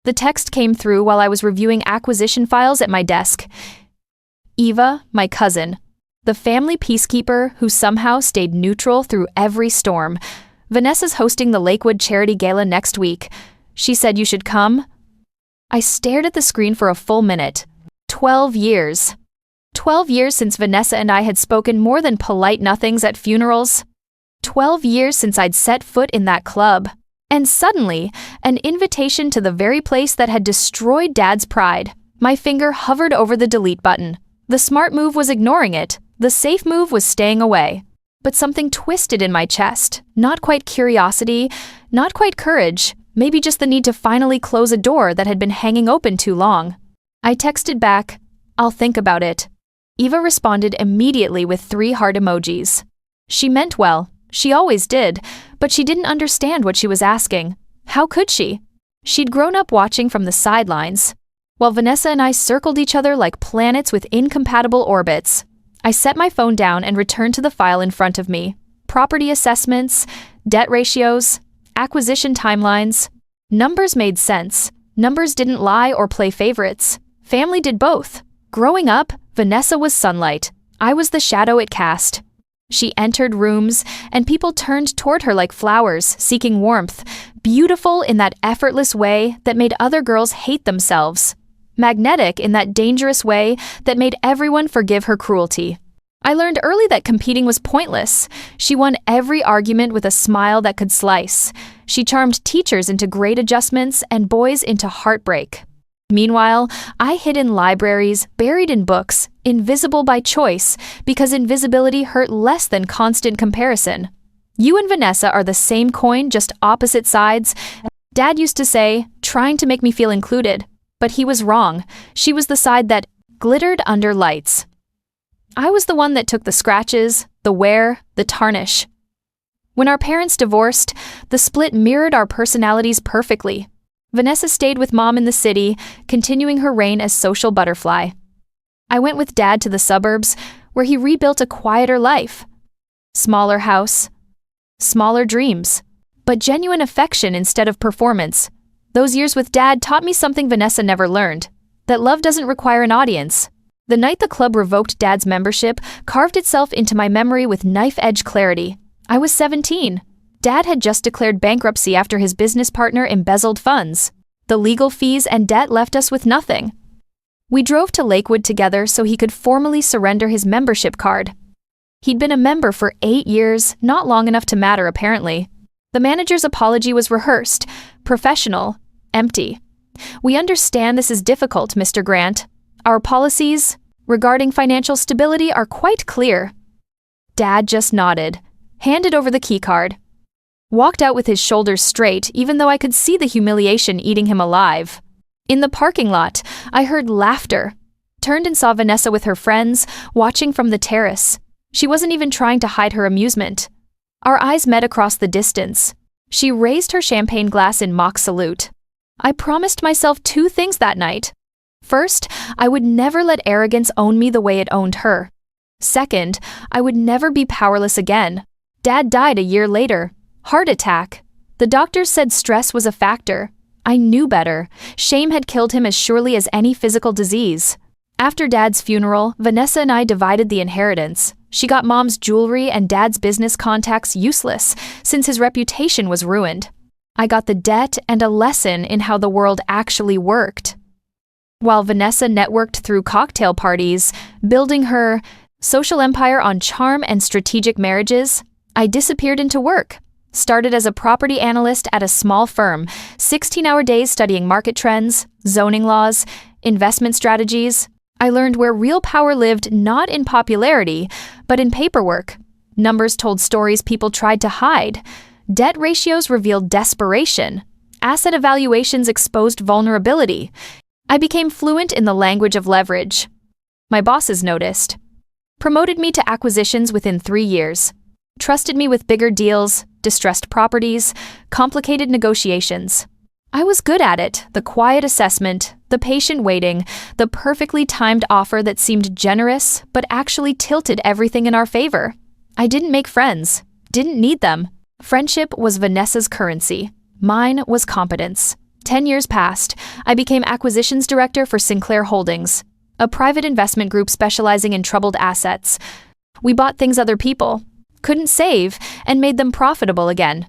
The text came through while I was reviewing acquisition files at my desk. Eva, my cousin, the family peacekeeper who somehow stayed neutral through every storm. Vanessa's hosting the Lakewood charity gala next week. She said you should come. I stared at the screen for a full minute. 12 years. 12 years since Vanessa and I had spoken more than polite nothings at funerals. 12 years since I'd set foot in that club. And suddenly, an invitation to the very place that had destroyed Dad's pride. My finger hovered over the delete button. The smart move was ignoring it. The safe move was staying away. But something twisted in my chest. Not quite curiosity, not quite courage, maybe just the need to finally close a door that had been hanging open too long. I texted back, "I'll think about it." Eva responded immediately with 3 heart emojis. She meant well. She always did, but she didn't understand what she was asking. How could she? She'd grown up watching from the sidelines, while Vanessa and I circled each other like planets with incompatible orbits. I set my phone down and returned to the file in front of me. Property assessments, debt ratios, acquisition timelines. Numbers made sense. Numbers didn't lie or play favorites. Family did both. Growing up, Vanessa was sunlight. I was the shadow it cast. She entered rooms, and people turned toward her like flowers, seeking warmth, beautiful in that effortless way that made other girls hate themselves, magnetic in that dangerous way that made everyone forgive her cruelty. I learned early that competing was pointless. She won every argument with a smile that could slice. She charmed teachers into grade adjustments and boys into heartbreak. Meanwhile, I hid in libraries, buried in books, invisible by choice, because invisibility hurt less than constant comparison. You and Vanessa are the same coin, just opposite sides. Dad used to say, trying to make me feel included. But he was wrong. She was the side that glittered under lights. I was the one that took the scratches, the wear, the tarnish. When our parents divorced, the split mirrored our personalities perfectly. Vanessa stayed with Mom in the city, continuing her reign as social butterfly. I went with Dad to the suburbs, where he rebuilt a quieter life. Smaller house, smaller dreams, but genuine affection instead of performance. Those years with Dad taught me something Vanessa never learned, that love doesn't require an audience. The night the club revoked Dad's membership carved itself into my memory with knife-edge clarity. I was 17. Dad had just declared bankruptcy after his business partner embezzled funds. The legal fees and debt left us with nothing. We drove to Lakewood together so he could formally surrender his membership card. He'd been a member for 8 years, not long enough to matter apparently. The manager's apology was rehearsed, professional, empty. "We understand this is difficult, Mr. Grant. Our policies regarding financial stability are quite clear." Dad just nodded, handed over the keycard, walked out with his shoulders straight even though I could see the humiliation eating him alive. In the parking lot, I heard laughter. Turned and saw Vanessa with her friends, watching from the terrace. She wasn't even trying to hide her amusement. Our eyes met across the distance. She raised her champagne glass in mock salute. I promised myself 2 things that night. First, I would never let arrogance own me the way it owned her. Second, I would never be powerless again. Dad died a year later. Heart attack. The doctors said stress was a factor. I knew better. Shame had killed him as surely as any physical disease. After Dad's funeral, Vanessa and I divided the inheritance. She got Mom's jewelry and Dad's business contacts useless, since his reputation was ruined. I got the debt and a lesson in how the world actually worked. While Vanessa networked through cocktail parties, building her social empire on charm and strategic marriages, I disappeared into work. Started as a property analyst at a small firm, 16-hour days studying market trends, zoning laws, investment strategies. I learned where real power lived not in popularity, but in paperwork. Numbers told stories people tried to hide. Debt ratios revealed desperation. Asset evaluations exposed vulnerability. I became fluent in the language of leverage. My bosses noticed. Promoted me to acquisitions within 3 years. Trusted me with bigger deals, distressed properties, complicated negotiations. I was good at it, the quiet assessment, the patient waiting, the perfectly timed offer that seemed generous but actually tilted everything in our favor. I didn't make friends, didn't need them. Friendship was Vanessa's currency. Mine was competence. 10 years passed. I became acquisitions director for Sinclair Holdings, a private investment group specializing in troubled assets. We bought things other people couldn't save and made them profitable again.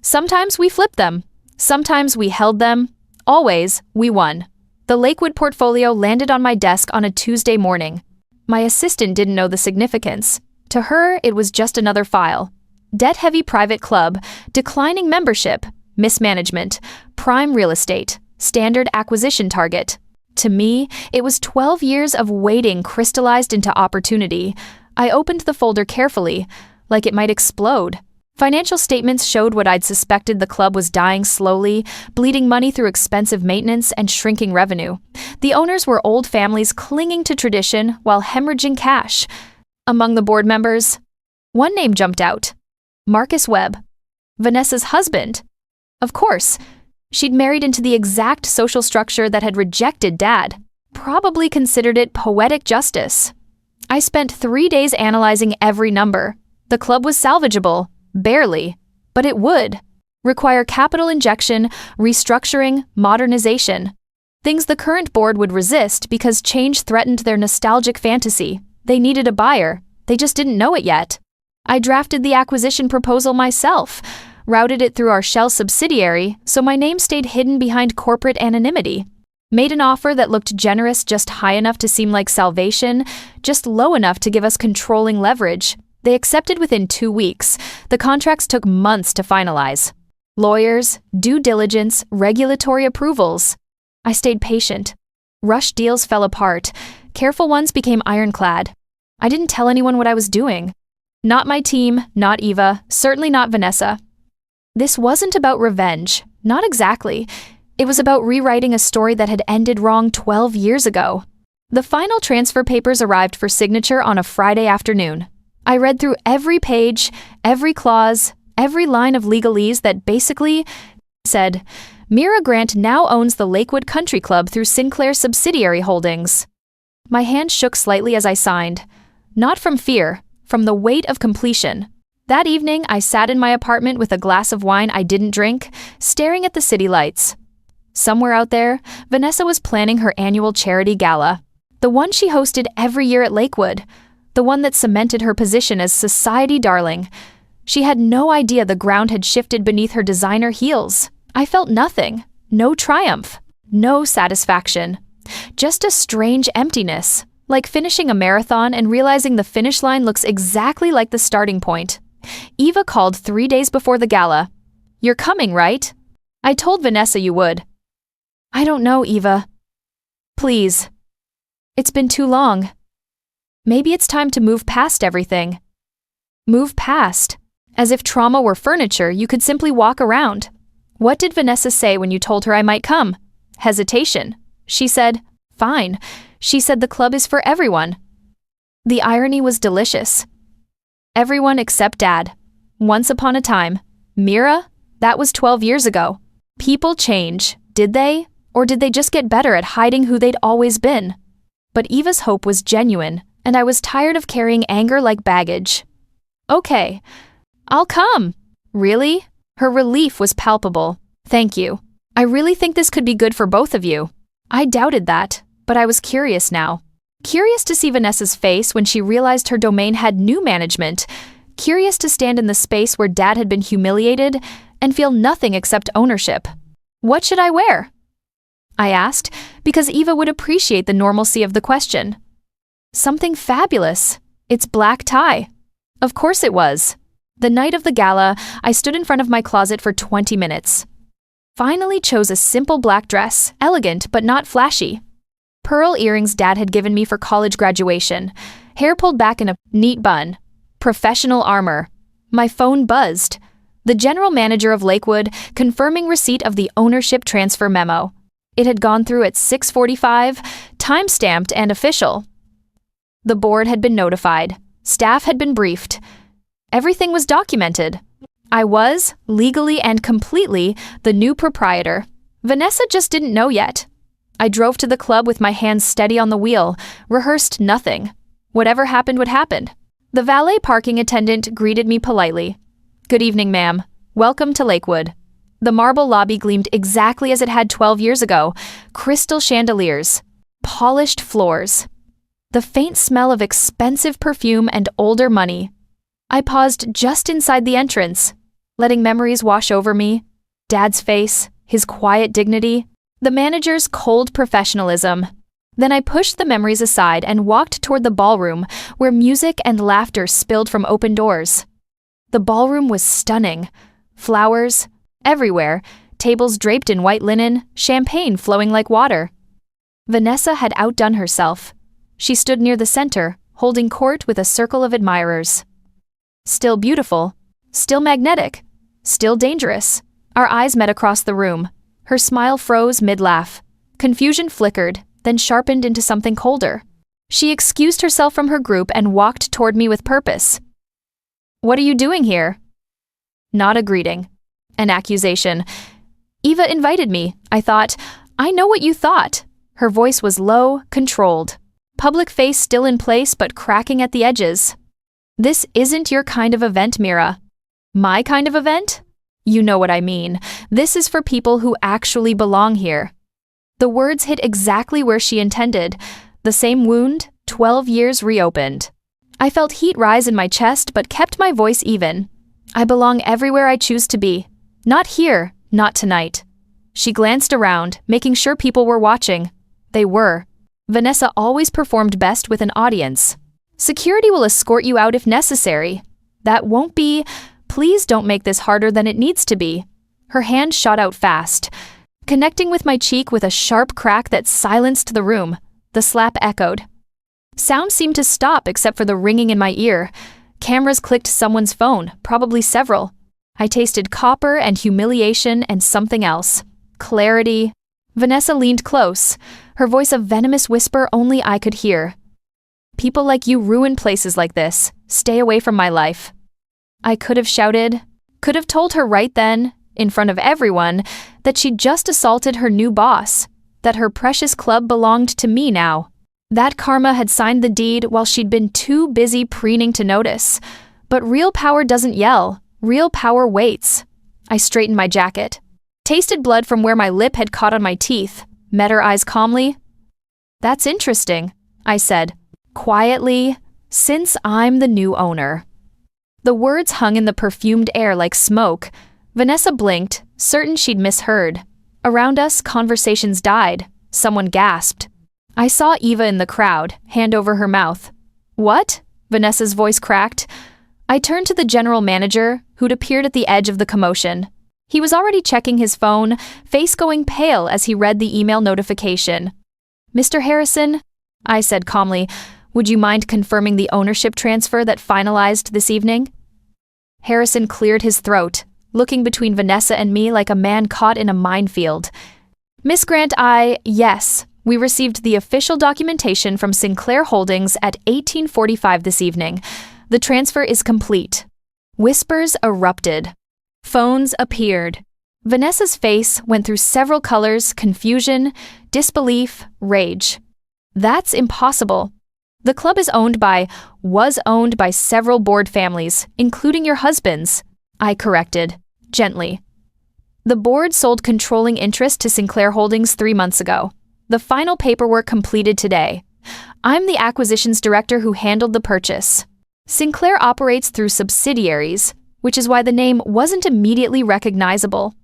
Sometimes we flipped them. Sometimes we held them. Always, we won. The Lakewood portfolio landed on my desk on a Tuesday morning. My assistant didn't know the significance. To her, it was just another file. Debt-heavy private club, declining membership, mismanagement, prime real estate, standard acquisition target. To me, it was 12 years of waiting crystallized into opportunity. I opened the folder carefully, like it might explode. Financial statements showed what I'd suspected: the club was dying slowly, bleeding money through expensive maintenance and shrinking revenue. The owners were old families clinging to tradition while hemorrhaging cash. Among the board members, one name jumped out: Marcus Webb, Vanessa's husband. Of course, she'd married into the exact social structure that had rejected Dad, probably considered it poetic justice. I spent 3 days analyzing every number. The club was salvageable, barely, but it would require capital injection, restructuring, modernization. Things the current board would resist because change threatened their nostalgic fantasy. They needed a buyer. They just didn't know it yet. I drafted the acquisition proposal myself, routed it through our shell subsidiary so my name stayed hidden behind corporate anonymity. Made an offer that looked generous, just high enough to seem like salvation, just low enough to give us controlling leverage. They accepted within 2 weeks. The contracts took months to finalize. Lawyers, due diligence, regulatory approvals. I stayed patient. Rushed deals fell apart. Careful ones became ironclad. I didn't tell anyone what I was doing. Not my team, not Eva, certainly not Vanessa. This wasn't about revenge. Not exactly. It was about rewriting a story that had ended wrong 12 years ago. The final transfer papers arrived for signature on a Friday afternoon. I read through every page, every clause, every line of legalese that basically said, Mira Grant now owns the Lakewood Country Club through Sinclair subsidiary holdings. My hand shook slightly as I signed. Not from fear, from the weight of completion. That evening, I sat in my apartment with a glass of wine I didn't drink, staring at the city lights. Somewhere out there, Vanessa was planning her annual charity gala. The one she hosted every year at Lakewood. The one that cemented her position as society darling. She had no idea the ground had shifted beneath her designer heels. I felt nothing. No triumph. No satisfaction. Just a strange emptiness. Like finishing a marathon and realizing the finish line looks exactly like the starting point. Eva called 3 days before the gala. You're coming, right? I told Vanessa you would. I don't know, Eva. Please. It's been too long. Maybe it's time to move past everything. Move past. As if trauma were furniture you could simply walk around. What did Vanessa say when you told her I might come? Hesitation. She said, fine. She said the club is for everyone. The irony was delicious. Everyone except Dad. Once upon a time. Mira? That was 12 years ago. People change, did they? Or did they just get better at hiding who they'd always been? But Eva's hope was genuine, and I was tired of carrying anger like baggage. Okay, I'll come. Really? Her relief was palpable. Thank you. I really think this could be good for both of you. I doubted that, but I was curious now. Curious to see Vanessa's face when she realized her domain had new management. Curious to stand in the space where Dad had been humiliated and feel nothing except ownership. What should I wear? I asked, because Eva would appreciate the normalcy of the question. Something fabulous. It's black tie. Of course it was. The night of the gala, I stood in front of my closet for 20 minutes. Finally chose a simple black dress, elegant but not flashy. Pearl earrings Dad had given me for college graduation. Hair pulled back in a neat bun. Professional armor. My phone buzzed. The general manager of Lakewood confirming receipt of the ownership transfer memo. It had gone through at 6:45, time-stamped and official. The board had been notified. Staff had been briefed. Everything was documented. I was, legally and completely, the new proprietor. Vanessa just didn't know yet. I drove to the club with my hands steady on the wheel, rehearsed nothing. Whatever happened would happen. The valet parking attendant greeted me politely. Good evening, ma'am. Welcome to Lakewood. The marble lobby gleamed exactly as it had 12 years ago. Crystal chandeliers, polished floors, the faint smell of expensive perfume and older money. I paused just inside the entrance, letting memories wash over me. Dad's face, his quiet dignity, the manager's cold professionalism. Then I pushed the memories aside and walked toward the ballroom, where music and laughter spilled from open doors. The ballroom was stunning. Flowers everywhere, tables draped in white linen, champagne flowing like water. Vanessa had outdone herself. She stood near the center, holding court with a circle of admirers. Still beautiful, still magnetic, still dangerous. Our eyes met across the room. Her smile froze mid-laugh. Confusion flickered, then sharpened into something colder. She excused herself from her group and walked toward me with purpose. "What are you doing here?" Not a greeting. An accusation. "Eva invited me," I thought. "I know what you thought." Her voice was low, controlled. Public face still in place but cracking at the edges. "This isn't your kind of event, Mira." "My kind of event?" "You know what I mean. This is for people who actually belong here." The words hit exactly where she intended. The same wound, 12 years reopened. I felt heat rise in my chest but kept my voice even. I belong everywhere I choose to be. Not here, not tonight. She glanced around, making sure people were watching. They were. Vanessa always performed best with an audience. "Security will escort you out if necessary." "That won't be. Please don't make this harder than it needs to be." Her hand shot out fast, connecting with my cheek with a sharp crack that silenced the room. The slap echoed. Sound seemed to stop except for the ringing in my ear. Cameras clicked someone's phone, probably several. I tasted copper and humiliation and something else. Clarity. Vanessa leaned close, her voice a venomous whisper only I could hear. "People like you ruin places like this. Stay away from my life." I could have shouted, could have told her right then, in front of everyone, that she'd just assaulted her new boss, that her precious club belonged to me now. That karma had signed the deed while she'd been too busy preening to notice. But real power doesn't yell. Real power waits. I straightened my jacket, tasted blood from where my lip had caught on my teeth, met her eyes calmly. "That's interesting," I said, quietly, "since I'm the new owner." The words hung in the perfumed air like smoke. Vanessa blinked, certain she'd misheard. Around us, conversations died. Someone gasped. I saw Eva in the crowd, hand over her mouth. "What?" Vanessa's voice cracked. I turned to the general manager, who'd appeared at the edge of the commotion. He was already checking his phone, face going pale as he read the email notification. "Mr. Harrison," I said calmly, "would you mind confirming the ownership transfer that finalized this evening?" Harrison cleared his throat, looking between Vanessa and me like a man caught in a minefield. "Miss Grant, yes. We received the official documentation from Sinclair Holdings at 1845 this evening. The transfer is complete." Whispers erupted. Phones appeared. Vanessa's face went through several colors: confusion, disbelief, rage. "That's impossible. The club was owned by several board families, including your husband's," I corrected, gently. "The board sold controlling interest to Sinclair Holdings 3 months ago. The final paperwork completed today. I'm the acquisitions director who handled the purchase. Sinclair operates through subsidiaries, which is why the name wasn't immediately recognizable."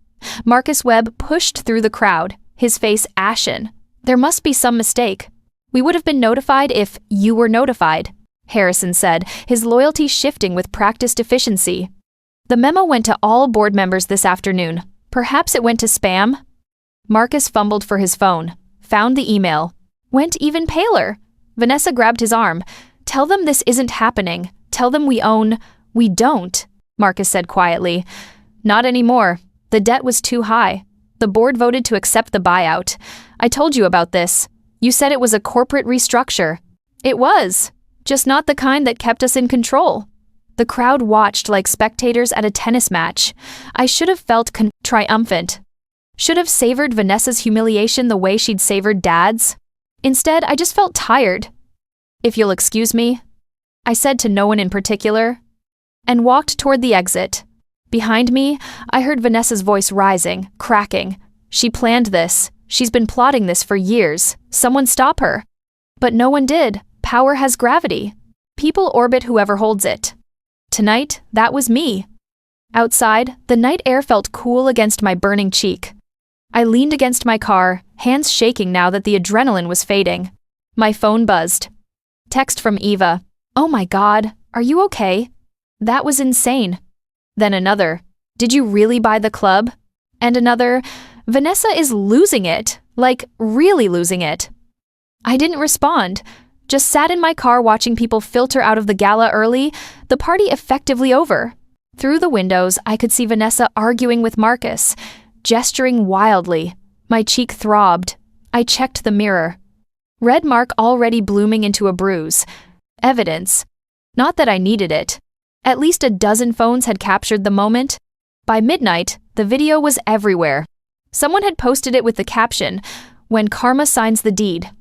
Marcus Webb pushed through the crowd, his face ashen. "There must be some mistake. We would have been notified if you were notified," Harrison said, his loyalty shifting with practiced efficiency. "The memo went to all board members this afternoon. Perhaps it went to spam?" Marcus fumbled for his phone, found the email, went even paler. Vanessa grabbed his arm. "Tell them this isn't happening. Tell them we don't," Marcus said quietly. "Not anymore. The debt was too high. The board voted to accept the buyout. I told you about this. You said it was a corporate restructure. It was, just not the kind that kept us in control." The crowd watched like spectators at a tennis match. I should have felt triumphant. Should have savored Vanessa's humiliation the way she'd savored Dad's. Instead, I just felt tired. "If you'll excuse me," I said to no one in particular, and walked toward the exit. Behind me, I heard Vanessa's voice rising, cracking. She planned this. She's been plotting this for years. Someone stop her. But no one did. Power has gravity. People orbit whoever holds it. Tonight, that was me. Outside, the night air felt cool against my burning cheek. I leaned against my car, hands shaking now that the adrenaline was fading. My phone buzzed. Text from Eva. "Oh my God, are you okay?" That was insane. Then another. "Did you really buy the club?" And another. "Vanessa is losing it. Like, really losing it." I didn't respond. Just sat in my car watching people filter out of the gala early, the party effectively over. Through the windows, I could see Vanessa arguing with Marcus, gesturing wildly. My cheek throbbed. I checked the mirror. Red mark already blooming into a bruise. Evidence. Not that I needed it. At least a dozen phones had captured the moment. By midnight, the video was everywhere. Someone had posted it with the caption, "When karma signs the deed."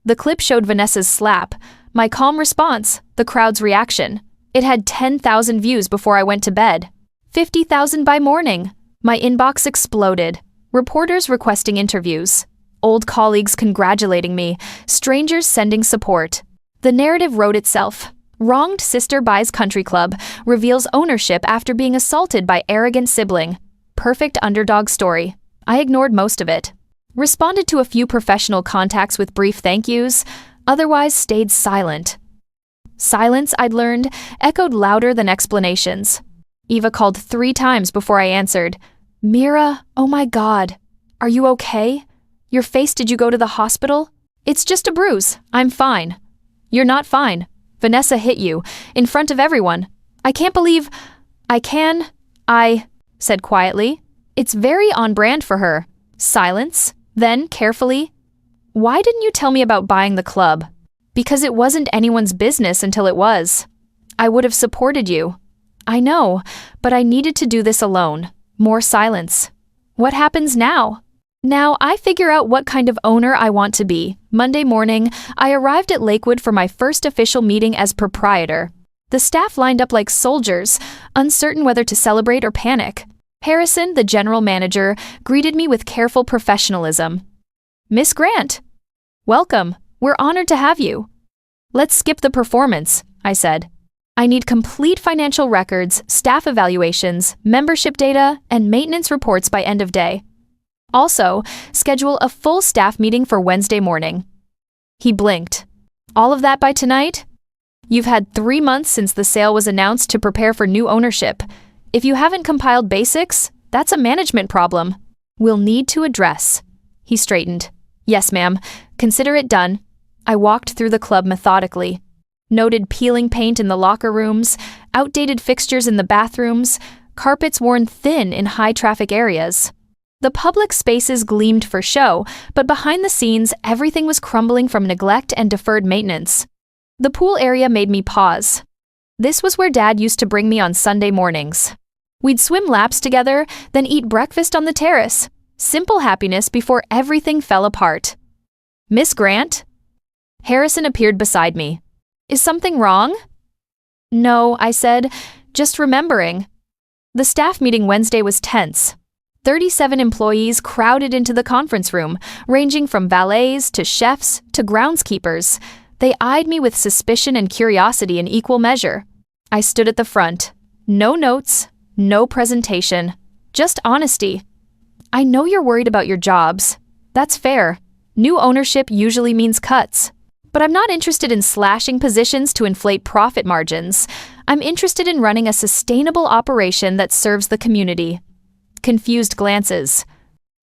The clip showed Vanessa's slap, my calm response, the crowd's reaction. It had 10,000 views before I went to bed. 50,000 by morning. My inbox exploded. Reporters requesting interviews. Old colleagues congratulating me. Strangers sending support. The narrative wrote itself. Wronged sister buys country club, reveals ownership after being assaulted by arrogant sibling. Perfect underdog story. I ignored most of it. Responded to a few professional contacts with brief thank yous, otherwise stayed silent. Silence, I'd learned, echoed louder than explanations. Eva called 3 times before I answered. "Mira, oh my God. Are you okay? Your face, did you go to the hospital?" "It's just a bruise. I'm fine." "You're not fine. Vanessa hit you, in front of everyone. I can't believe... I said quietly. It's very on brand for her. Silence. Then, carefully, "Why didn't you tell me about buying the club?" "Because it wasn't anyone's business until it was. I would have supported you." "I know, but I needed to do this alone." More silence. "What happens now?" "Now I figure out what kind of owner I want to be." Monday morning, I arrived at Lakewood for my first official meeting as proprietor. The staff lined up like soldiers, uncertain whether to celebrate or panic. Harrison, the general manager, greeted me with careful professionalism. "Miss Grant." "Welcome. We're honored to have you." "Let's skip the performance," I said. "I need complete financial records, staff evaluations, membership data, and maintenance reports by end of day. Also, schedule a full staff meeting for Wednesday morning." He blinked. "All of that by tonight?" "You've had 3 months since the sale was announced to prepare for new ownership. If you haven't compiled basics, that's a management problem we'll need to address." He straightened. "Yes, ma'am. Consider it done." I walked through the club methodically. Noted peeling paint in the locker rooms, outdated fixtures in the bathrooms, carpets worn thin in high-traffic areas. The public spaces gleamed for show, but behind the scenes, everything was crumbling from neglect and deferred maintenance. The pool area made me pause. This was where Dad used to bring me on Sunday mornings. We'd swim laps together, then eat breakfast on the terrace. Simple happiness before everything fell apart. "Miss Grant?" Harrison appeared beside me. "Is something wrong?" "No," I said, "just remembering." The staff meeting Wednesday was tense. 37 employees crowded into the conference room, ranging from valets to chefs to groundskeepers. They eyed me with suspicion and curiosity in equal measure. I stood at the front. No notes, no presentation, just honesty. "I know you're worried about your jobs. That's fair. New ownership usually means cuts. But I'm not interested in slashing positions to inflate profit margins. I'm interested in running a sustainable operation that serves the community." Confused glances.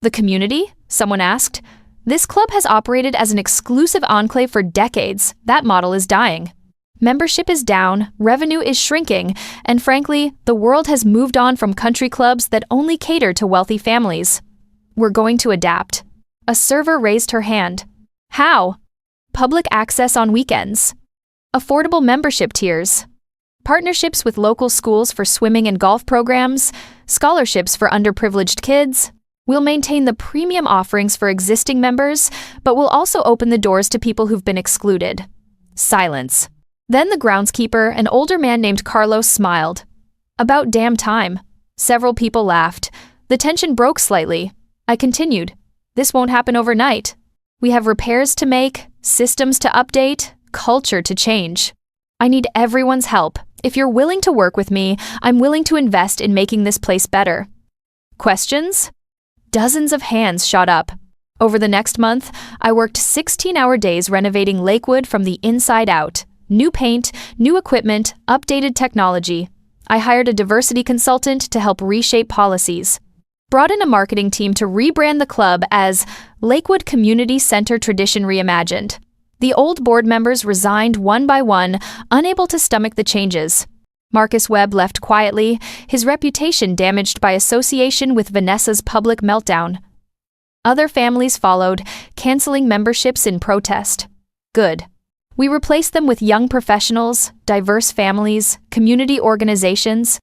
"The community?" someone asked. "This club has operated as an exclusive enclave for decades. That model is dying. Membership is down, revenue is shrinking, and frankly, the world has moved on from country clubs that only cater to wealthy families. We're going to adapt." A server raised her hand. "How?" "Public access on weekends. Affordable membership tiers. Partnerships with local schools for swimming and golf programs. Scholarships for underprivileged kids. We'll maintain the premium offerings for existing members, but we'll also open the doors to people who've been excluded." Silence. Then the groundskeeper, an older man named Carlos, smiled. "About damn time." Several people laughed. The tension broke slightly. I continued. This won't happen overnight. We have repairs to make, systems to update, culture to change. I need everyone's help. If you're willing to work with me, I'm willing to invest in making this place better. Questions? Dozens of hands shot up. Over the next month, I worked 16-hour days renovating Lakewood from the inside out. New paint, new equipment, updated technology. I hired a diversity consultant to help reshape policies. Brought in a marketing team to rebrand the club as Lakewood Community Center Tradition Reimagined. The old board members resigned one by one, unable to stomach the changes. Marcus Webb left quietly, his reputation damaged by association with Vanessa's public meltdown. Other families followed, canceling memberships in protest. Good. We replaced them with young professionals, diverse families, community organizations.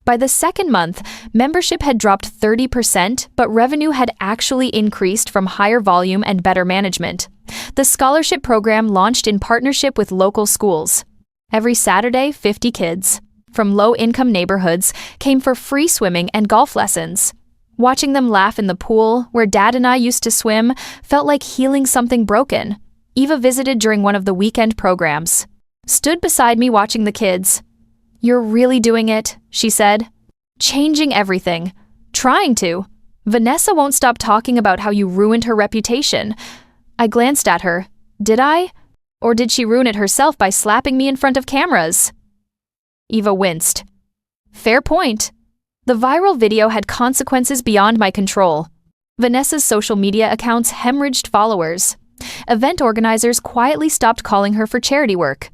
By the second month, membership had dropped 30%, but revenue had actually increased from higher volume and better management. The scholarship program launched in partnership with local schools. Every Saturday, 50 kids from low-income neighborhoods came for free swimming and golf lessons. Watching them laugh in the pool, where Dad and I used to swim, felt like healing something broken. Eva visited during one of the weekend programs. Stood beside me watching the kids. "You're really doing it," she said. "Changing everything. Trying to. Vanessa won't stop talking about how you ruined her reputation." I glanced at her. Did I? Or did she ruin it herself by slapping me in front of cameras? Eva winced. Fair point. The viral video had consequences beyond my control. Vanessa's social media accounts hemorrhaged followers. Event organizers quietly stopped calling her for charity work.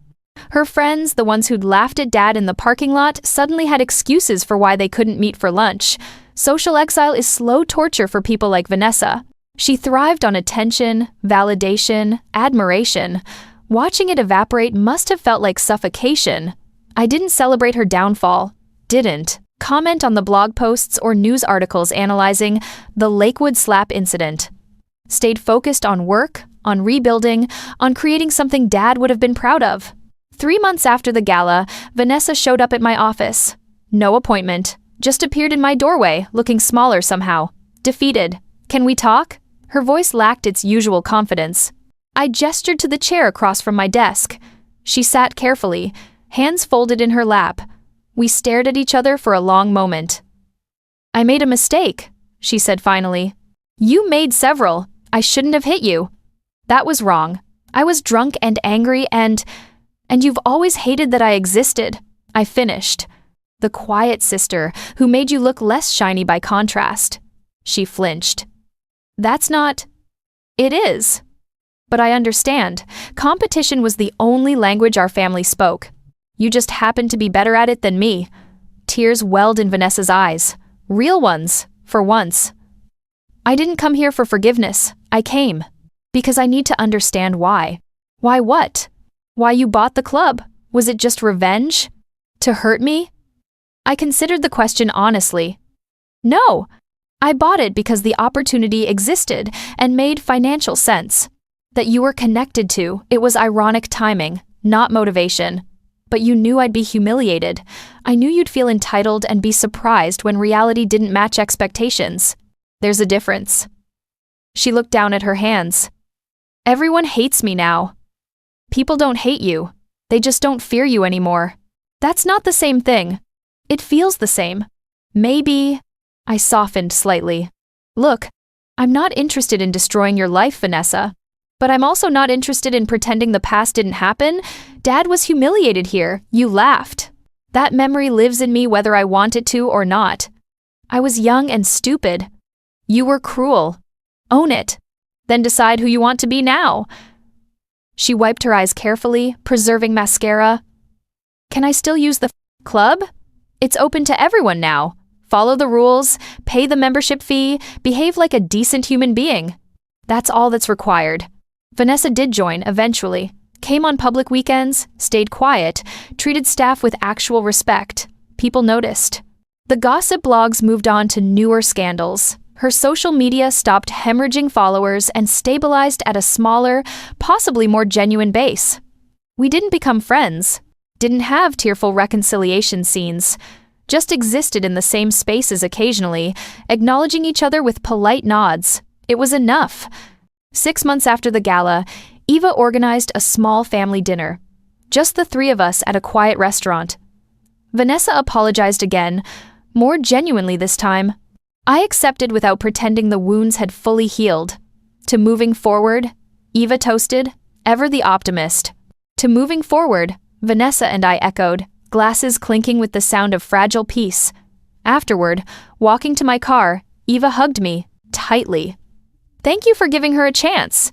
Her friends, the ones who'd laughed at Dad in the parking lot, suddenly had excuses for why they couldn't meet for lunch. Social exile is slow torture for people like Vanessa. She thrived on attention, validation, admiration. Watching it evaporate must have felt like suffocation. I didn't celebrate her downfall. Didn't comment on the blog posts or news articles analyzing the Lakewood slap incident. Stayed focused on work, on rebuilding, on creating something Dad would have been proud of. 3 months after the gala, Vanessa showed up at my office. No appointment. Just appeared in my doorway, looking smaller somehow. Defeated. "Can we talk?" Her voice lacked its usual confidence. I gestured to the chair across from my desk. She sat carefully, hands folded in her lap. We stared at each other for a long moment. "I made a mistake," she said finally. "You made several. I shouldn't have hit you." "That was wrong. I was drunk and angry and you've always hated that I existed." I finished. "The quiet sister who made you look less shiny by contrast." She flinched. "That's not..." "It is. But I understand. Competition was the only language our family spoke. You just happened to be better at it than me." Tears welled in Vanessa's eyes. Real ones, for once. "I didn't come here for forgiveness. I came because I need to understand why." "Why what? Why you bought the club? Was it just revenge? To hurt me?" I considered the question honestly. "No. I bought it because the opportunity existed and made financial sense. That you were connected to, it was ironic timing, not motivation. But you knew I'd be humiliated. I knew you'd feel entitled and be surprised when reality didn't match expectations. There's a difference." She looked down at her hands. "Everyone hates me now." "People don't hate you. They just don't fear you anymore." "That's not the same thing." "It feels the same." "Maybe..." I softened slightly. "Look, I'm not interested in destroying your life, Vanessa. But I'm also not interested in pretending the past didn't happen. Dad was humiliated here. You laughed. That memory lives in me whether I want it to or not. I was young and stupid. You were cruel. Own it. Then decide who you want to be now." She wiped her eyes carefully, preserving mascara. "Can I still use the club? It's open to everyone now. Follow the rules, pay the membership fee, behave like a decent human being. That's all that's required." Vanessa did join eventually, came on public weekends, stayed quiet, treated staff with actual respect. People noticed. The gossip blogs moved on to newer scandals. Her social media stopped hemorrhaging followers and stabilized at a smaller, possibly more genuine base. We didn't become friends, didn't have tearful reconciliation scenes, just existed in the same spaces occasionally, acknowledging each other with polite nods. It was enough. 6 months after the gala, Eva organized a small family dinner. Just the three of us at a quiet restaurant. Vanessa apologized again, more genuinely this time. I accepted without pretending the wounds had fully healed. To moving forward, Eva toasted, ever the optimist. To moving forward, Vanessa and I echoed, glasses clinking with the sound of fragile peace. Afterward, walking to my car, Eva hugged me, tightly. Thank you for giving her a chance.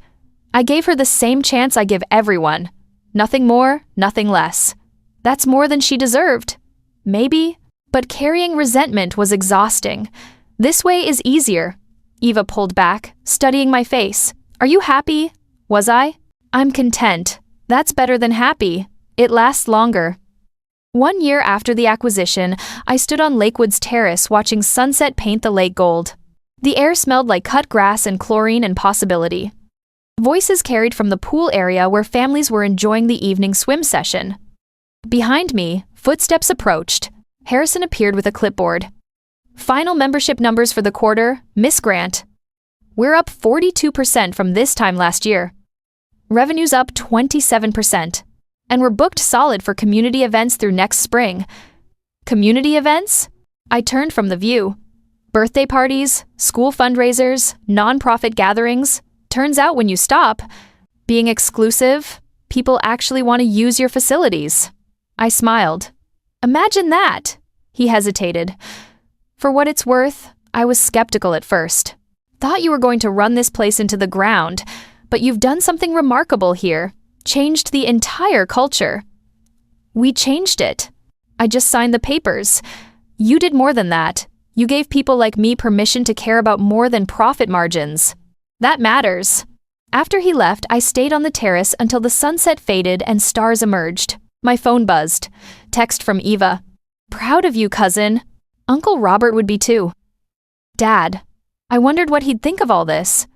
I gave her the same chance I give everyone. Nothing more, nothing less. That's more than she deserved. Maybe, but carrying resentment was exhausting. This way is easier. Eva pulled back, studying my face. Are you happy? Was I? I'm content. That's better than happy. It lasts longer. 1 year after the acquisition, I stood on Lakewood's terrace watching sunset paint the lake gold. The air smelled like cut grass and chlorine and possibility. Voices carried from the pool area where families were enjoying the evening swim session. Behind me, footsteps approached. Harrison appeared with a clipboard. Final membership numbers for the quarter, Miss Grant. We're up 42% from this time last year. Revenue's up 27%. And we're booked solid for community events through next spring. Community events? I turned from the view. Birthday parties, school fundraisers, nonprofit gatherings. Turns out when you stop, being exclusive, people actually want to use your facilities. I smiled. Imagine that. He hesitated. For what it's worth, I was skeptical at first. Thought you were going to run this place into the ground, but you've done something remarkable here. Changed the entire culture. We changed it. I just signed the papers. You did more than that. You gave people like me permission to care about more than profit margins. That matters. After he left, I stayed on the terrace until the sunset faded and stars emerged. My phone buzzed. Text from Eva. Proud of you, cousin. Uncle Robert would be too. Dad. I wondered what he'd think of all this.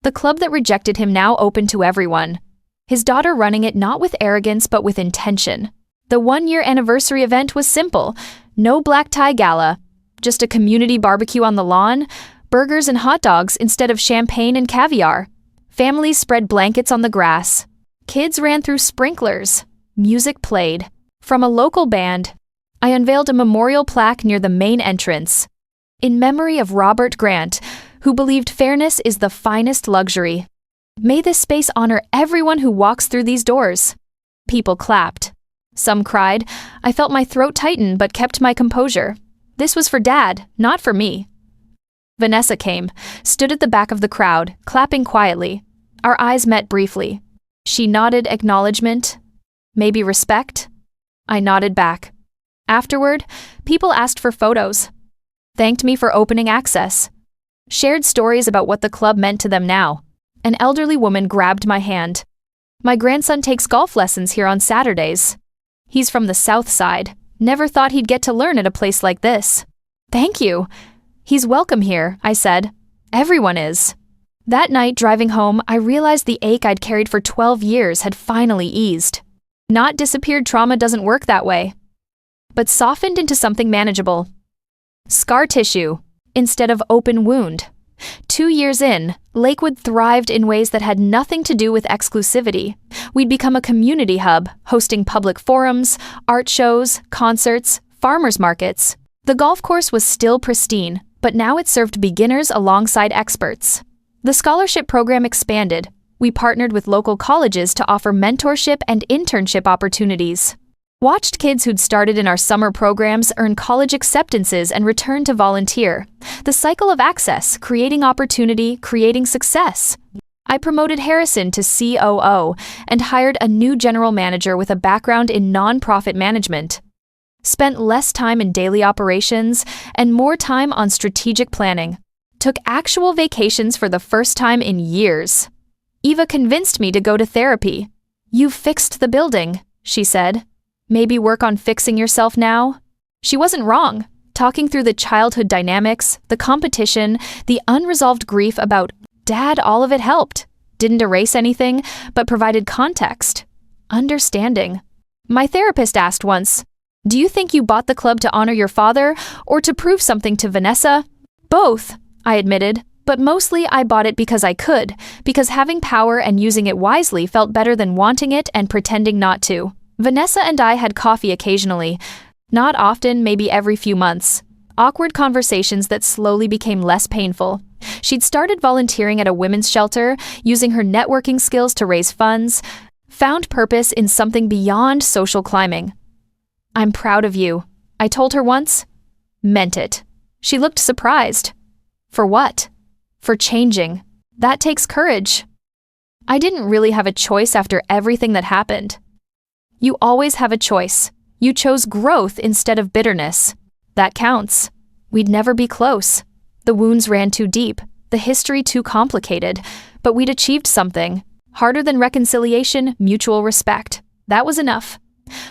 The club that rejected him now open to everyone. His daughter running it not with arrogance but with intention. The 1-year anniversary event was simple. No black tie gala. Just a community barbecue on the lawn, burgers and hot dogs instead of champagne and caviar. Families spread blankets on the grass. Kids ran through sprinklers. Music played. From a local band, I unveiled a memorial plaque near the main entrance. In memory of Robert Grant, who believed fairness is the finest luxury. May this space honor everyone who walks through these doors. People clapped. Some cried. I felt my throat tighten but kept my composure. This was for Dad, not for me. Vanessa came, stood at the back of the crowd, clapping quietly. Our eyes met briefly. She nodded acknowledgement. Maybe respect? I nodded back. Afterward, people asked for photos. Thanked me for opening access. Shared stories about what the club meant to them now. An elderly woman grabbed my hand. My grandson takes golf lessons here on Saturdays. He's from the South Side. Never thought he'd get to learn at a place like this. Thank you. He's welcome here, I said. Everyone is. That night, driving home, I realized the ache I'd carried for 12 years had finally eased. Not disappeared trauma doesn't work that way, but softened into something manageable. Scar tissue, instead of open wound. 2 years in, Lakewood thrived in ways that had nothing to do with exclusivity. We'd become a community hub, hosting public forums, art shows, concerts, farmers markets. The golf course was still pristine, but now it served beginners alongside experts. The scholarship program expanded. We partnered with local colleges to offer mentorship and internship opportunities. Watched kids who'd started in our summer programs earn college acceptances and return to volunteer. The cycle of access, creating opportunity, creating success. I promoted Harrison to COO and hired a new general manager with a background in nonprofit management. Spent less time in daily operations and more time on strategic planning. Took actual vacations for the first time in years. Eva convinced me to go to therapy. "You've fixed the building," she said. "Maybe work on fixing yourself now?" She wasn't wrong. Talking through the childhood dynamics, the competition, the unresolved grief about Dad, all of it helped. Didn't erase anything, but provided context. Understanding. My therapist asked once, Do you think you bought the club to honor your father or to prove something to Vanessa? Both, I admitted, but mostly I bought it because I could, because having power and using it wisely felt better than wanting it and pretending not to. Vanessa and I had coffee occasionally, not often, maybe every few months. Awkward conversations that slowly became less painful. She'd started volunteering at a women's shelter, using her networking skills to raise funds, found purpose in something beyond social climbing. "I'm proud of you," I told her once. Meant it. She looked surprised. For what? For changing. That takes courage. I didn't really have a choice after everything that happened. You always have a choice. You chose growth instead of bitterness. That counts. We'd never be close. The wounds ran too deep, the history too complicated, but we'd achieved something. Harder than reconciliation, mutual respect. That was enough.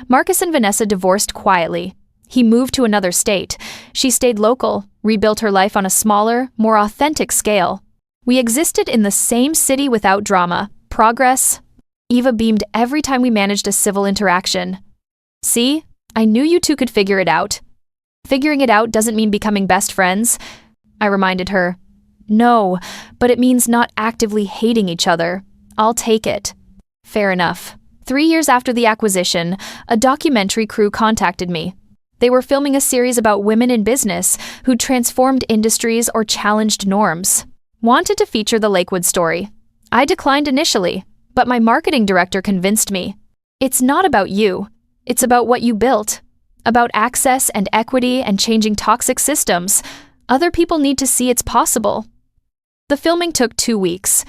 Marcus and Vanessa divorced quietly. He moved to another state. She stayed local, rebuilt her life on a smaller, more authentic scale. We existed in the same city without drama. Progress. Eva beamed every time we managed a civil interaction. "See? I knew you two could figure it out." "Figuring it out doesn't mean becoming best friends," I reminded her. "No, but it means not actively hating each other. I'll take it." Fair enough. 3 years after the acquisition, a documentary crew contacted me. They were filming a series about women in business who transformed industries or challenged norms. Wanted to feature the Lakewood story. I declined initially, but my marketing director convinced me. It's not about you. It's about what you built. About access and equity and changing toxic systems. Other people need to see it's possible. The filming took 2 weeks.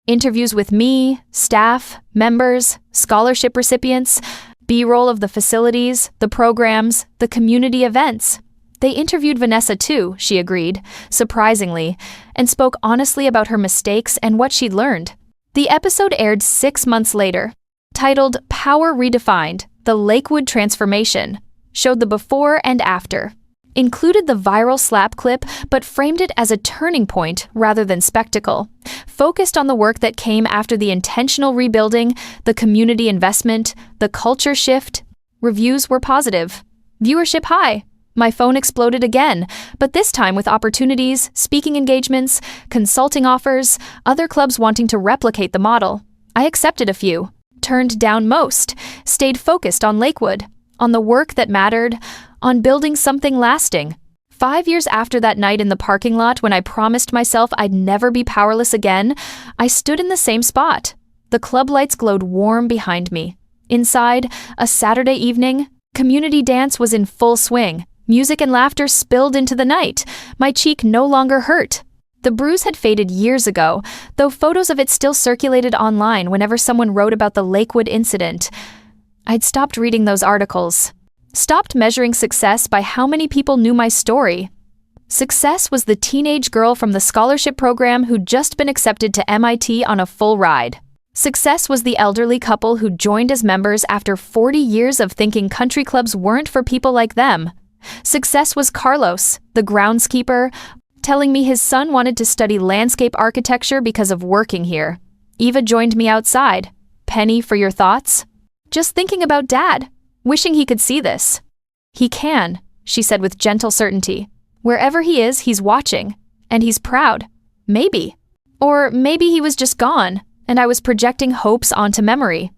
Interviews with me, staff, members, scholarship recipients, B-roll of the facilities, the programs, the community events. They interviewed Vanessa too, she agreed, surprisingly, and spoke honestly about her mistakes and what she'd learned. The episode aired 6 months later, titled Power Redefined, The Lakewood Transformation, showed the before and after. Included the viral slap clip, but framed it as a turning point rather than spectacle. Focused on the work that came after the intentional rebuilding, the community investment, the culture shift. Reviews were positive. Viewership high. My phone exploded again, but this time with opportunities, speaking engagements, consulting offers, other clubs wanting to replicate the model. I accepted a few, turned down most, stayed focused on Lakewood, on the work that mattered, on building something lasting. 5 years after that night in the parking lot when I promised myself I'd never be powerless again, I stood in the same spot. The club lights glowed warm behind me. Inside, a Saturday evening, community dance was in full swing. Music and laughter spilled into the night. My cheek no longer hurt. The bruise had faded years ago, though photos of it still circulated online whenever someone wrote about the Lakewood incident. I'd stopped reading those articles. Stopped measuring success by how many people knew my story. Success was the teenage girl from the scholarship program who'd just been accepted to MIT on a full ride. Success was the elderly couple who joined as members after 40 years of thinking country clubs weren't for people like them. Success was Carlos, the groundskeeper, telling me his son wanted to study landscape architecture because of working here. Eva joined me outside. "Penny, for your thoughts?" "Just thinking about Dad. Wishing he could see this." "He can," she said with gentle certainty. "Wherever he is, he's watching. And he's proud. Maybe. Or maybe he was just gone, and I was projecting hopes onto memory.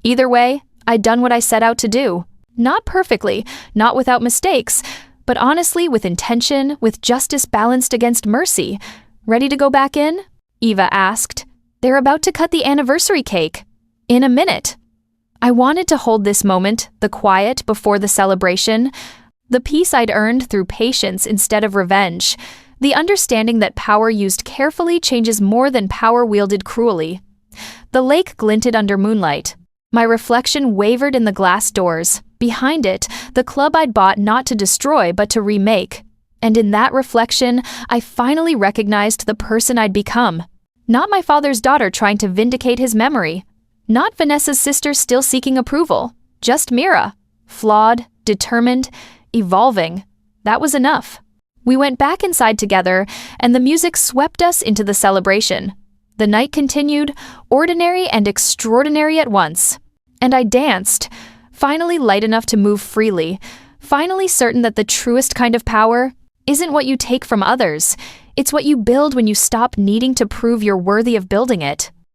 Either way, I'd done what I set out to do. Not perfectly, not without mistakes, but honestly with intention, with justice balanced against mercy. Ready to go back in?" Eva asked. "They're about to cut the anniversary cake. In a minute." I wanted to hold this moment, the quiet before the celebration, the peace I'd earned through patience instead of revenge, the understanding that power used carefully changes more than power wielded cruelly. The lake glinted under moonlight. My reflection wavered in the glass doors. Behind it, the club I'd bought not to destroy but to remake. And in that reflection, I finally recognized the person I'd become. Not my father's daughter trying to vindicate his memory. Not Vanessa's sister still seeking approval. Just Mira. Flawed, determined, evolving. That was enough. We went back inside together, and the music swept us into the celebration. The night continued, ordinary and extraordinary at once. And I danced, finally light enough to move freely, finally certain that the truest kind of power isn't what you take from others. It's what you build when you stop needing to prove you're worthy of building it.